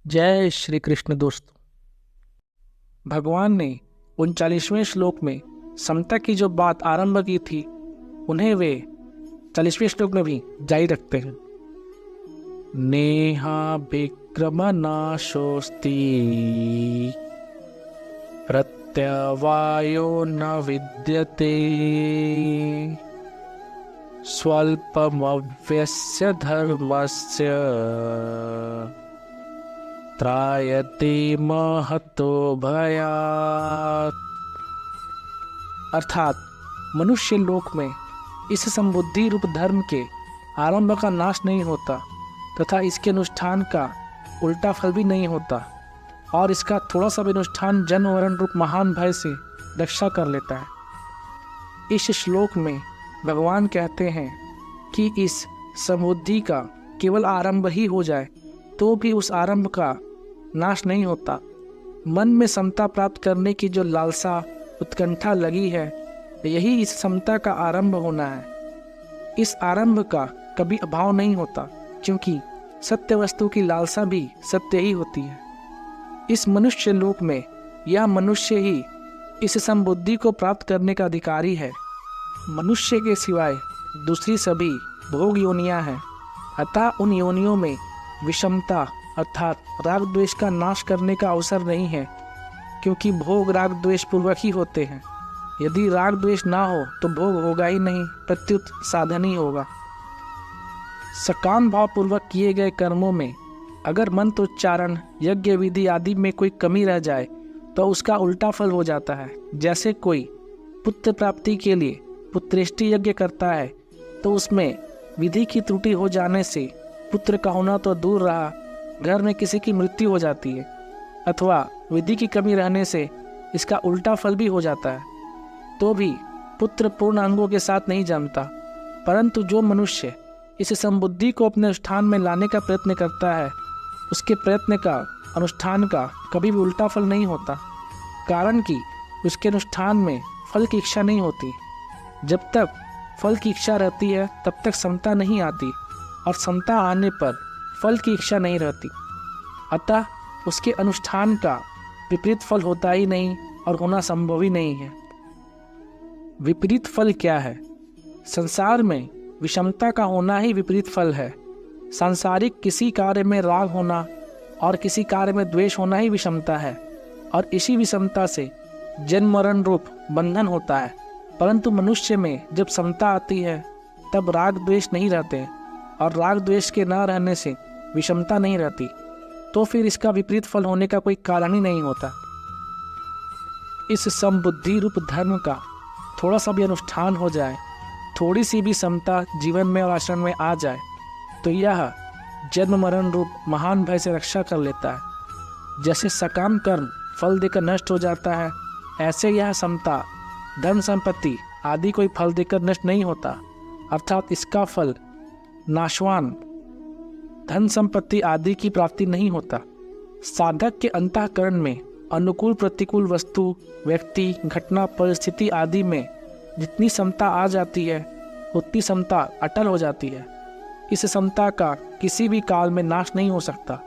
जय श्री कृष्ण। दोस्तों, भगवान ने 39वें श्लोक में समता की जो बात आरंभ की थी, उन्हें वे 40वें श्लोक में भी जारी रखते हैं। नेहा विक्रम नाशोस्ति प्रत्यवायो न विद्यते स्वल्पमव्यस्य धर्मस्य त्रायते महतो भयात्। अर्थात मनुष्य लोक में इस संबुद्धि रूप धर्म के आरंभ का नाश नहीं होता तथा इसके अनुष्ठान का उल्टा फल भी नहीं होता, और इसका थोड़ा सा भी अनुष्ठान जन्म मरण रूप महान भय से रक्षा कर लेता है। इस श्लोक में भगवान कहते हैं कि इस संबुद्धि का केवल आरंभ ही हो जाए तो भी उस आरंभ का नाश नहीं होता। मन में समता प्राप्त करने की जो लालसा उत्कंठा लगी है, यही इस समता का आरंभ होना है। इस आरंभ का कभी अभाव नहीं होता, क्योंकि सत्य वस्तु की लालसा भी सत्य ही होती है। इस मनुष्य लोक में यह मनुष्य ही इस संबुद्धि को प्राप्त करने का अधिकारी है। मनुष्य के सिवाय दूसरी सभी भोग योनियां हैं, अतः उन योनियों में विषमता अर्थात राग द्वेष का नाश करने का अवसर नहीं है, क्योंकि भोग राग द्वेष पूर्वक ही होते हैं। यदि राग द्वेष ना हो तो भोग होगा ही नहीं, प्रत्युत साधन ही होगा। सकाम भाव पूर्वक किए गए कर्मों में अगर मंत्रोच्चारण यज्ञ विधि आदि में कोई कमी रह जाए तो उसका उल्टा फल हो जाता है। जैसे कोई पुत्र प्राप्ति के लिए पुत्रेष्टि यज्ञ करता है तो उसमें विधि की त्रुटि हो जाने से पुत्र का होना तो दूर रहा, घर में किसी की मृत्यु हो जाती है, अथवा विधि की कमी रहने से इसका उल्टा फल भी हो जाता है, तो भी पुत्र पूर्ण अंगों के साथ नहीं जन्मता। परंतु जो मनुष्य इस संबुद्धि को अपने अनुष्ठान में लाने का प्रयत्न करता है, उसके प्रयत्न का अनुष्ठान का कभी भी उल्टा फल नहीं होता, कारण कि उसके अनुष्ठान में फल की इच्छा नहीं होती। जब तक फल की इच्छा रहती है तब तक समता नहीं आती, और समता आने पर फल की इच्छा नहीं रहती, अतः उसके अनुष्ठान का विपरीत फल होता ही नहीं और होना संभव ही नहीं है। विपरीत फल क्या है? संसार में विषमता का होना ही विपरीत फल है। सांसारिक किसी कार्य में राग होना और किसी कार्य में द्वेष होना ही विषमता है, और इसी विषमता से जन्म मरण रूप बंधन होता है। परंतु मनुष्य में जब समता आती है तब राग द्वेष नहीं रहते, और राग द्वेष के न रहने से विषमता नहीं रहती, तो फिर इसका विपरीत फल होने का कोई कारण ही नहीं होता। इस समबुद्धि रूप धर्म का थोड़ा सा भी अनुष्ठान हो जाए, थोड़ी सी भी समता जीवन में और आचरण में आ जाए, तो यह जन्म मरण रूप महान भय से रक्षा कर लेता है। जैसे सकाम कर्म फल देकर नष्ट हो जाता है, ऐसे यह समता धन संपत्ति आदि कोई फल देकर नष्ट नहीं होता, अर्थात इसका फल नाशवान धन संपत्ति आदि की प्राप्ति नहीं होता। साधक के अंतःकरण में अनुकूल प्रतिकूल वस्तु व्यक्ति घटना परिस्थिति आदि में जितनी समता आ जाती है उतनी समता अटल हो जाती है। इस समता का किसी भी काल में नाश नहीं हो सकता।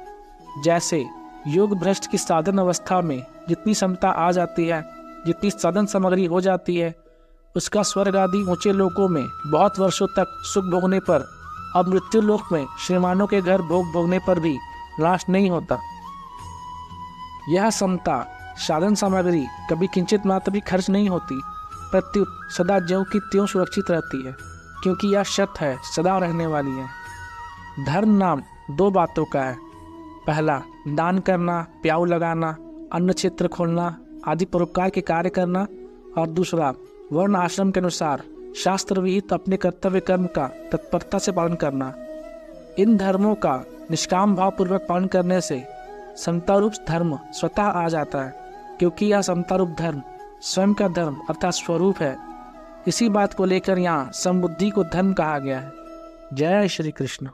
जैसे योग भ्रष्ट की साधन अवस्था में जितनी समता आ जाती है, जितनी साधन सामग्री हो जाती है, उसका स्वर्ग आदि ऊंचे लोकों में बहुत वर्षों तक सुख भोगने पर अब मृत्यु लोक में श्रीमानों के घर भोग भोगने पर भी नाश नहीं होता। यह समता साधन सामग्री कभी किंचित मात्र भी खर्च नहीं होती, प्रत्युत सदा ज्यों की त्यों सुरक्षित रहती है, क्योंकि यह सत है, सदा रहने वाली है। धर्म नाम दो बातों का है। पहला दान करना, प्याऊ लगाना, अन्न क्षेत्र खोलना आदि परोपकार के कार्य करना, और दूसरा वर्ण आश्रम के अनुसार शास्त्र विहित अपने कर्तव्य कर्म का तत्परता से पालन करना। इन धर्मों का निष्काम भाव पूर्वक पालन करने से समतारूप धर्म स्वतः आ जाता है, क्योंकि यह समतारूप धर्म स्वयं का धर्म अर्थात स्वरूप है। इसी बात को लेकर यहाँ समबुद्धि को धर्म कहा गया है। जय श्री कृष्ण।